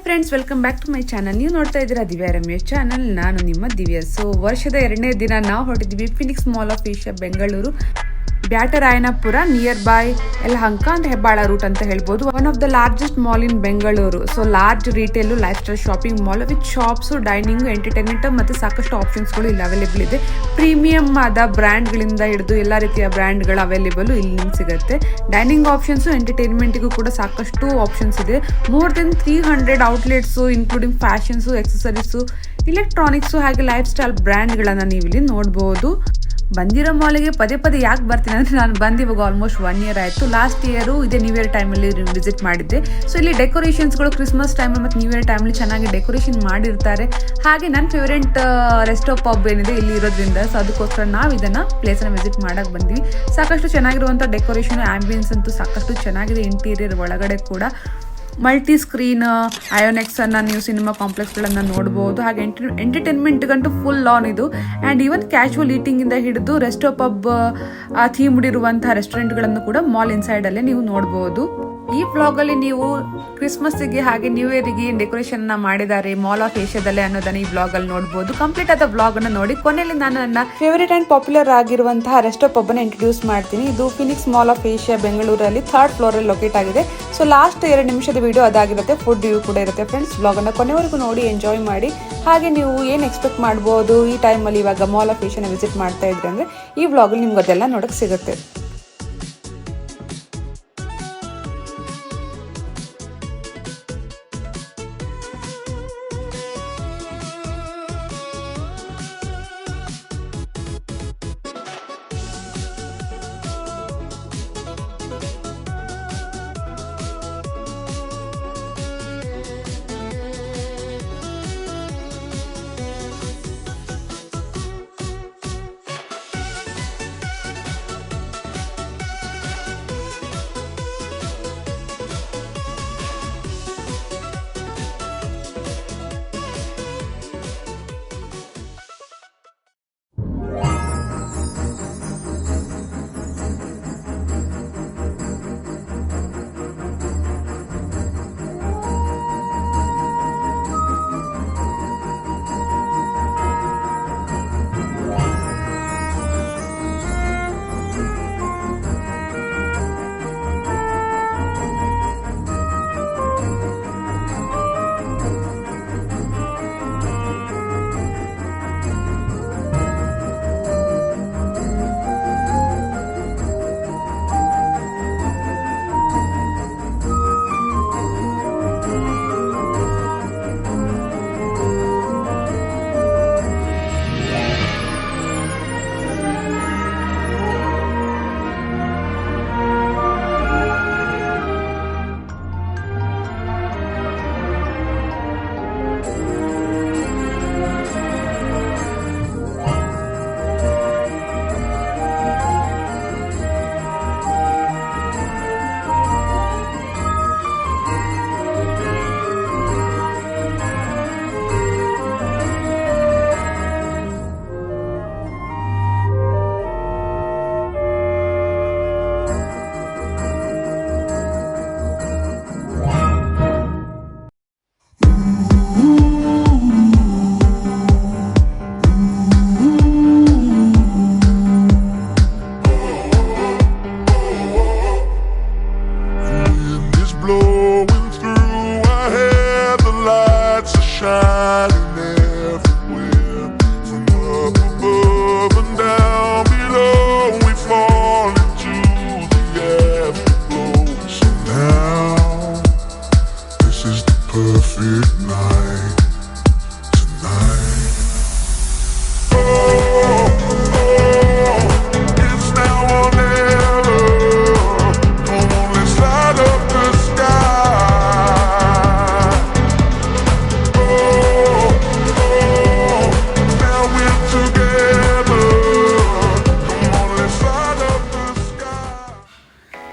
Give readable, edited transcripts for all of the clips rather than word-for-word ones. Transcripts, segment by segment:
Friends, welcome back to my channel. ನೀವು ನೋಡ್ತಾ ಇದ್ದೀರಾ ದಿವ್ಯಾ ರಮ್ಯ ಚಾನಲ್. ನಾನು ನಿಮ್ಮ ದಿವ್ಯಾ. ವರ್ಷದ 2ನೇ ದಿನ ನಾವು ಹೊರಟಿದ್ವಿ Phoenix mall of Asia Bengaluru, Byatarayanapura, near by Yelahanka ಅಂತ ಹೆಬ್ಬಾಳ ರೂಟ್ ಅಂತ ಹೇಳ್ಬೋದು. One of the largest mall in Bengaluru. Large retail lifestyle shopping mall with shops, dining, entertainment ಮತ್ತೆ ಸಾಕಷ್ಟು ಆಪ್ಷನ್ಸ್ಗಳು ಇಲ್ಲಿ ಅವೈಲೇಬಲ್ ಇದೆ. ಪ್ರೀಮಿಯಂ ಆದ ಬ್ರ್ಯಾಂಡ್ಗಳಿಂದ ಹಿಡಿದು ಎಲ್ಲ ರೀತಿಯ ಬ್ರ್ಯಾಂಡ್ಗಳು ಅವೈಲೇಬಲ್ ಇಲ್ಲಿ ನಿಮ್ಗೆ ಸಿಗುತ್ತೆ. ಡೈನಿಂಗ್ ಆಪ್ಷನ್ಸ್, ಎಂಟರ್ಟೈನ್ಮೆಂಟ್ಗೂ ಕೂಡ ಸಾಕಷ್ಟು ಆಪ್ಷನ್ಸ್ ಇದೆ. ಮೋರ್ ದೆನ್ 300 ಔಟ್ಲೆಟ್ಸ್ ಇನ್ಕ್ಲೂಡಿಂಗ್ ಫ್ಯಾಷನ್ಸು, ಎಕ್ಸಸರೀಸು, ಇಲೆಕ್ಟ್ರಾನಿಕ್ಸು ಹಾಗೆ ಲೈಫ್ ಸ್ಟೈಲ್ ಬ್ರ್ಯಾಂಡ್ಗಳನ್ನು ನೀವು ಇಲ್ಲಿ ನೋಡ್ಬೋದು. ಬಂದಿರೋ ಮಾಲಿಗೆ ಪದೇ ಯಾಕೆ ಬರ್ತೀನಿ ಅಂದರೆ, ನಾನು ಬಂದು ಇವಾಗ ಆಲ್ಮೋಸ್ಟ್ 1 ಇಯರ್ ಆಯಿತು. ಲಾಸ್ಟ್ ಇಯರು ಇದೇ ನ್ಯೂ ಇಯರ್ ಟೈಮಲ್ಲಿ ವಿಸಿಟ್ ಮಾಡಿದ್ದೆ. ಇಲ್ಲಿ ಡೆಕೋರೇಷನ್ಸ್ಗಳು ಕ್ರಿಸ್ಮಸ್ ಟೈಮ್ ಮತ್ತು ನ್ಯೂ ಇಯರ್ ಟೈಮಲ್ಲಿ ಚೆನ್ನಾಗಿ ಡೆಕೋರೇಷನ್ ಮಾಡಿರ್ತಾರೆ. ಹಾಗೆ ನನ್ನ ಫೇವ್ರೆಟ್ ರೆಸ್ಟೋ ಪಬ್ ಏನಿದೆ ಇಲ್ಲಿ ಇರೋದ್ರಿಂದ, ಅದಕ್ಕೋಸ್ಕರ ನಾವು ಇದನ್ನು ಪ್ಲೇಸನ್ನು ವಿಸಿಟ್ ಮಾಡೋಕ್ಕೆ ಬಂದ್ವಿ. ಸಾಕಷ್ಟು ಚೆನ್ನಾಗಿರುವಂಥ ಡೆಕೋರೇಷನ್, ಆ್ಯಂಬಿಯನ್ಸ್ ಅಂತೂ ಸಾಕಷ್ಟು ಚೆನ್ನಾಗಿದೆ. ಇಂಟೀರಿಯರ್ ಒಳಗಡೆ ಕೂಡ ಮಲ್ಟಿ ಸ್ಕ್ರೀನ್ ಐಯೋನೆಕ್ಸ್ ಅನ್ನ ನೀವು ಸಿನಿಮಾ ಕಾಂಪ್ಲೆಕ್ಸ್ಗಳನ್ನು ನೋಡಬಹುದು. ಹಾಗೆ ಎಂಟರ್ಟೈನ್ಮೆಂಟ್ಗಂತೂ ಫುಲ್ ಆನ್ ಇದು. ಆ್ಯಂಡ್ ಈವನ್ ಕ್ಯಾಶುವಲ್ ಈಟಿಂಗ್ ಇಂದ ಹಿಡಿದು ರೆಸ್ಟೋ ಪಬ್ ಥೀಮ್ ಇರುವಂತಹ ರೆಸ್ಟೋರೆಂಟ್ಗಳನ್ನು ಕೂಡ ಮಾಲ್ ಇನ್ಸೈಡ್ ಅಲ್ಲೇ ನೀವು ನೋಡಬಹುದು. ಈ ವ್ಲಾಗ್ ಅಲ್ಲಿ ನೀವು ಕ್ರಿಸ್ಮಸ್ಗೆ ಹಾಗೆ ನ್ಯೂ ಇಯರ್ಗೆ ಡೆಕೋರೇಷನ್ ಮಾಡಿದ್ದಾರೆ ಮಾಲ್ ಆಫ್ ಏಷ್ಯಾದಲ್ಲೇ ಅನ್ನೋದನ್ನ ಈ ವ್ಲಾಗ್ ಅಲ್ಲಿ ನೋಡಬಹುದು. ಕಂಪ್ಲೀಟ್ ಆದ ವ್ಲಾಗ್ ಅನ್ನು ನೋಡಿ ಕೊನೆಯಲ್ಲಿ ನಾನು ನನ್ನ ಫೇವರೇಟ್ ಅಂಡ್ ಪಾಪ್ಯುಲರ್ ಆಗಿರುವಂತಹ ರೆಸ್ಟೋ ಪಬ್ ಅನ್ನು ಇಂಟ್ರೊಡ್ಯೂಸ್ ಮಾಡ್ತೀನಿ. ಇದು ಫಿನಿಕ್ಸ್ ಮಾಲ್ ಆಫ್ ಏಷ್ಯಾ ಬೆಂಗಳೂರಲ್ಲಿ 3rd ಫ್ಲೋರ್ ಅಲ್ಲಿ ಲೊಕೇಟ್ ಆಗಿದೆ. ಲಾಸ್ಟ್ 2 ನಿಮಿಷದ ವಿಡಿಯೋ ಅದಾಗಿರುತ್ತೆ. ಫುಡ್ ರಿವ್ಯೂ ಕೂಡ ಇರುತ್ತೆ. ಫ್ರೆಂಡ್ಸ್, ವ್ಲಾಗ್ ಅನ್ನ ಕೊನೆವರೆಗೂ ನೋಡಿ ಎಂಜಾಯ್ ಮಾಡಿ. ಹಾಗೆ ನೀವು ಏನು ಎಕ್ಸ್ಪೆಕ್ಟ್ ಮಾಡಬಹುದು ಈ ಟೈಮಲ್ಲಿ ಇವಾಗ ಮಾಲ್ ಆಫ್ ಏಷ್ಯಾನ ವಿಸಿಟ್ ಮಾಡ್ತಾ ಇದ್ರೆ ಅಂದ್ರೆ ಈ ವ್ಲಾಗ್ ಅಲ್ಲಿ ನಿಮ್ಗೆ ಅದೆಲ್ಲ ನೋಡಕ್ ಸಿಗುತ್ತೆ.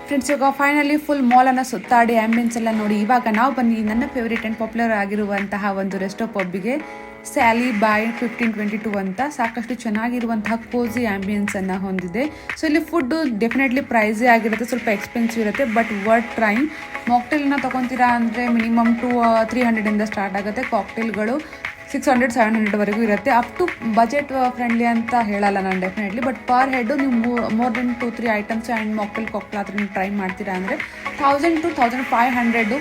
ಫ್ರೆಂಡ್ಸ್, ಇವಾಗ ಫೈನಲಿ ಫುಲ್ ಮಾಲನ್ನು ಸುತ್ತಾಡಿ ಆ್ಯಂಬಿಯನ್ಸ್ ಎಲ್ಲ ನೋಡಿ ಇವಾಗ ನಾವು ಬನ್ನಿ ನನ್ನ ಫೇವ್ರೇಟ್ ಆ್ಯಂಡ್ ಪಾಪ್ಯುಲರ್ ಆಗಿರುವಂತಹ ಒಂದು ರೆಸ್ಟೋ ಪಬ್ಬಿಗೆ. ಸ್ಯಾಲಿ ಬೈ 1522 ಅಂತ. ಸಾಕಷ್ಟು ಚೆನ್ನಾಗಿರುವಂತಹ ಕೋಸಿ ಆ್ಯಂಬಿಯನ್ಸನ್ನು ಹೊಂದಿದೆ. ಸೊ ಇಲ್ಲಿ ಫುಡ್ಡು ಡೆಫಿನೆಟ್ಲಿ ಪ್ರೈಸೇ ಆಗಿರುತ್ತೆ, ಸ್ವಲ್ಪ ಎಕ್ಸ್ಪೆನ್ಸಿವ್ ಇರುತ್ತೆ, ಬಟ್ ವರ್ತ್ ಟ್ರೈಂಗ್. ಮಾಕ್ಟೇಲ್ನ ತೊಗೊತೀರಾ ಅಂದರೆ ಮಿನಿಮಮ್ 300 ಸ್ಟಾರ್ಟ್ ಆಗುತ್ತೆ. ಕಾಕ್ಟೇಲ್ಗಳು 600-700ವರೆಗೂ ಇರುತ್ತೆ. ಅಪ್ ಟು ಬಜೆಟ್ ಫ್ರೆಂಡ್ಲಿ ಅಂತ ಹೇಳಲ್ಲ ನಾನು ಡೆಫಿನೆಟ್ಲಿ, ಬಟ್ ಪರ್ ಹೆಡ್ಡು ನೀವು more than 2-3 items and cocktail ಆದರೂ ನೀವು ಟ್ರೈ ಮಾಡ್ತೀರಾ ಅಂದರೆ 1000 to 1500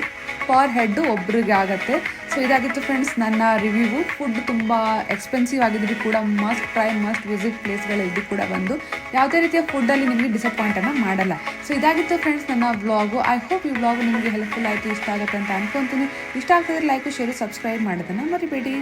ಪರ್ ಹೆಡ್ಡು ಒಬ್ರಿಗೆ ಆಗುತ್ತೆ. ಸೊ ಇದಾಗಿತ್ತು ಫ್ರೆಂಡ್ಸ್ ನನ್ನ ರಿವ್ಯೂ. ಫುಡ್ ತುಂಬ ಎಕ್ಸ್ಪೆನ್ಸಿವ್ ಆಗಿದ್ರು ಕೂಡ ಮಸ್ಟ್ ಟ್ರೈ, ಮಸ್ಟ್ ವಿಸಿಟ್ ಪ್ಲೇಸ್ಗಳಿದ್ದು ಕೂಡ ಬಂದು ಯಾವುದೇ ರೀತಿಯ ಫುಡ್ಡಲ್ಲಿ ನಿಮಗೆ ಡಿಸಪಾಯಿಂಟನ್ನು ಮಾಡಲ್ಲ. ಸೊ ಇದಾಗಿತ್ತು ಫ್ರೆಂಡ್ಸ್ ನನ್ನ ವ್ಲಾಗು. ಐ ಹೋಪ್ ಈ ವ್ಲಾಗು ನಿಮಗೆ ಹೆಲ್ಪ್ಫುಲ್ ಆಯಿತು, ಇಷ್ಟ ಆಗುತ್ತೆ ಅಂತ ಅನ್ಕೊತೀನಿ. ಇಷ್ಟ ಆಗ್ತದೆ ಲೈಕ್, ಶೇರು, ಸಬ್ಸ್ಕ್ರೈಬ್ ಮಾಡೋದನ್ನು ಮರಿಬೇಡಿ.